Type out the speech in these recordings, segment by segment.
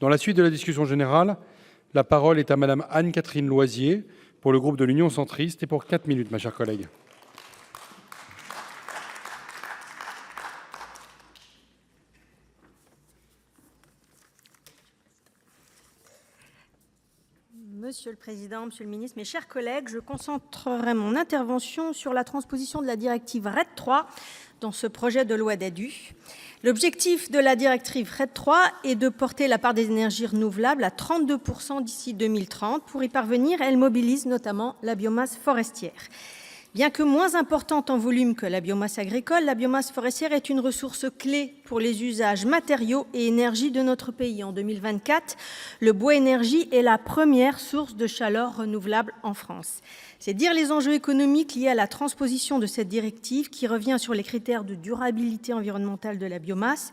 Dans la suite de la discussion générale, la parole est à Madame Anne-Catherine Loisier pour le groupe de l'Union centriste et pour 4 minutes, ma chère collègue. Monsieur le Président, Monsieur le Ministre, mes chers collègues, je concentrerai mon intervention sur la transposition de la directive RED III dans ce projet de loi DADU. L'objectif de la directive RED III est de porter la part des énergies renouvelables à 32% d'ici 2030. Pour y parvenir, elle mobilise notamment la biomasse forestière. Bien que moins importante en volume que la biomasse agricole, la biomasse forestière est une ressource clé pour les usages matériaux et énergie de notre pays. En 2024, le bois énergie est la première source de chaleur renouvelable en France. C'est dire les enjeux économiques liés à la transposition de cette directive qui revient sur les critères de durabilité environnementale de la biomasse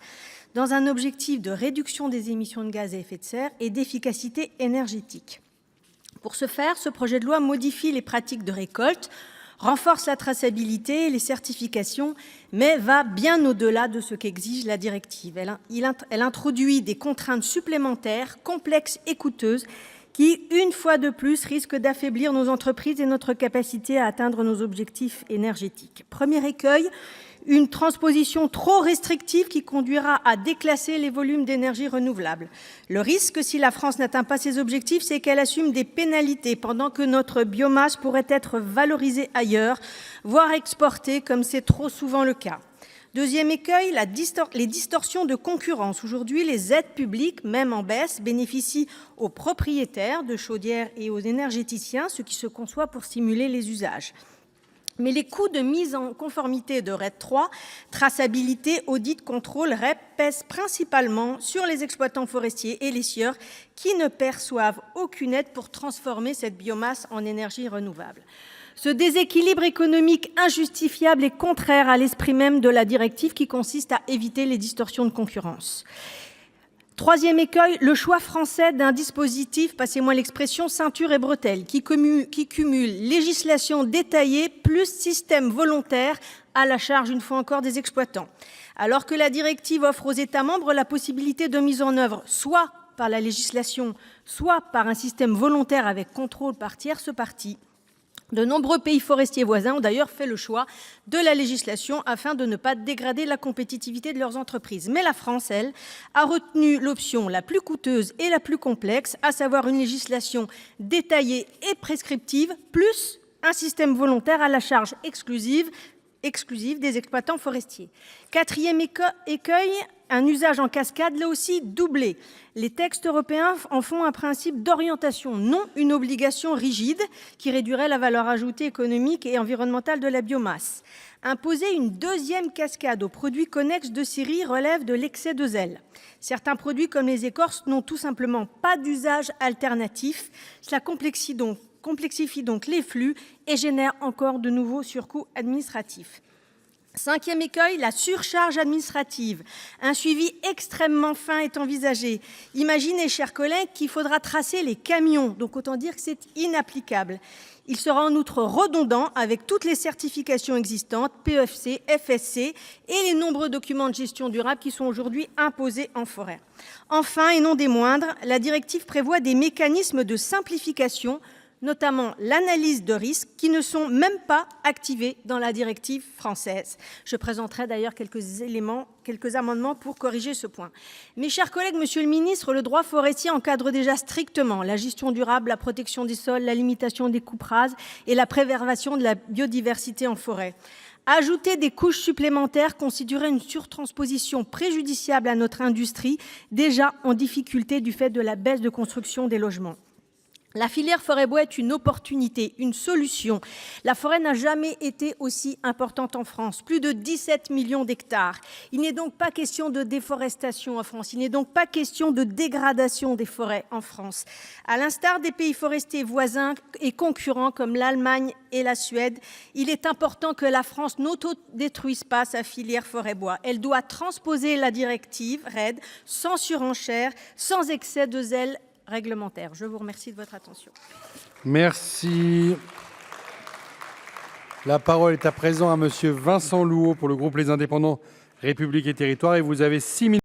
dans un objectif de réduction des émissions de gaz à effet de serre et d'efficacité énergétique. Pour ce faire, ce projet de loi modifie les pratiques de récolte, renforce la traçabilité et les certifications, mais va bien au-delà de ce qu'exige la directive. Elle introduit des contraintes supplémentaires, complexes et coûteuses, qui, une fois de plus, risquent d'affaiblir nos entreprises et notre capacité à atteindre nos objectifs énergétiques. Premier écueil, une transposition trop restrictive qui conduira à déclasser les volumes d'énergie renouvelable. Le risque, si la France n'atteint pas ses objectifs, c'est qu'elle assume des pénalités pendant que notre biomasse pourrait être valorisée ailleurs, voire exportée, comme c'est trop souvent le cas. Deuxième écueil, les distorsions de concurrence. Aujourd'hui, les aides publiques, même en baisse, bénéficient aux propriétaires de chaudières et aux énergéticiens, ce qui se conçoit pour stimuler les usages. Mais les coûts de mise en conformité de RED III, traçabilité, audit, contrôle, REP, pèsent principalement sur les exploitants forestiers et les scieurs qui ne perçoivent aucune aide pour transformer cette biomasse en énergie renouvelable. Ce déséquilibre économique injustifiable est contraire à l'esprit même de la directive qui consiste à éviter les distorsions de concurrence. Troisième écueil, le choix français d'un dispositif, passez-moi l'expression, ceinture et bretelles, qui cumule législation détaillée plus système volontaire à la charge, une fois encore, des exploitants. Alors que la directive offre aux États membres la possibilité de mise en œuvre soit par la législation, soit par un système volontaire avec contrôle par tierce partie, de nombreux pays forestiers voisins ont d'ailleurs fait le choix de la législation afin de ne pas dégrader la compétitivité de leurs entreprises. Mais la France, elle, a retenu l'option la plus coûteuse et la plus complexe, à savoir une législation détaillée et prescriptive, plus un système volontaire à la charge exclusive des exploitants forestiers. Quatrième écueil, un usage en cascade, là aussi doublé. Les textes européens en font un principe d'orientation, non une obligation rigide qui réduirait la valeur ajoutée économique et environnementale de la biomasse. Imposer une deuxième cascade aux produits connexes de scierie relève de l'excès de zèle. Certains produits comme les écorces n'ont tout simplement pas d'usage alternatif. Cela complexifie donc les flux et génère encore de nouveaux surcoûts administratifs. Cinquième écueil, la surcharge administrative. Un suivi extrêmement fin est envisagé. Imaginez, chers collègues, qu'il faudra tracer les camions, donc autant dire que c'est inapplicable. Il sera en outre redondant avec toutes les certifications existantes, PEFC, FSC et les nombreux documents de gestion durable qui sont aujourd'hui imposés en forêt. Enfin, et non des moindres, la directive prévoit des mécanismes de simplification, notamment l'analyse de risques, qui ne sont même pas activés dans la directive française. Je présenterai d'ailleurs quelques amendements pour corriger ce point. Mes chers collègues, Monsieur le Ministre, le droit forestier encadre déjà strictement la gestion durable, la protection des sols, la limitation des coupes rases et la préservation de la biodiversité en forêt. Ajouter des couches supplémentaires constituerait une surtransposition préjudiciable à notre industrie, déjà en difficulté du fait de la baisse de construction des logements. La filière forêt-bois est une opportunité, une solution. La forêt n'a jamais été aussi importante en France, plus de 17 millions d'hectares. Il n'est donc pas question de déforestation en France, il n'est donc pas question de dégradation des forêts en France. À l'instar des pays forestiers voisins et concurrents comme l'Allemagne et la Suède, il est important que la France n'autodétruise pas sa filière forêt-bois. Elle doit transposer la directive RED sans surenchère, sans excès de zèle réglementaire. Je vous remercie de votre attention. Merci. La parole est à présent à Monsieur Vincent Louault pour le groupe Les Indépendants, République et Territoires. Et vous avez 6 minutes.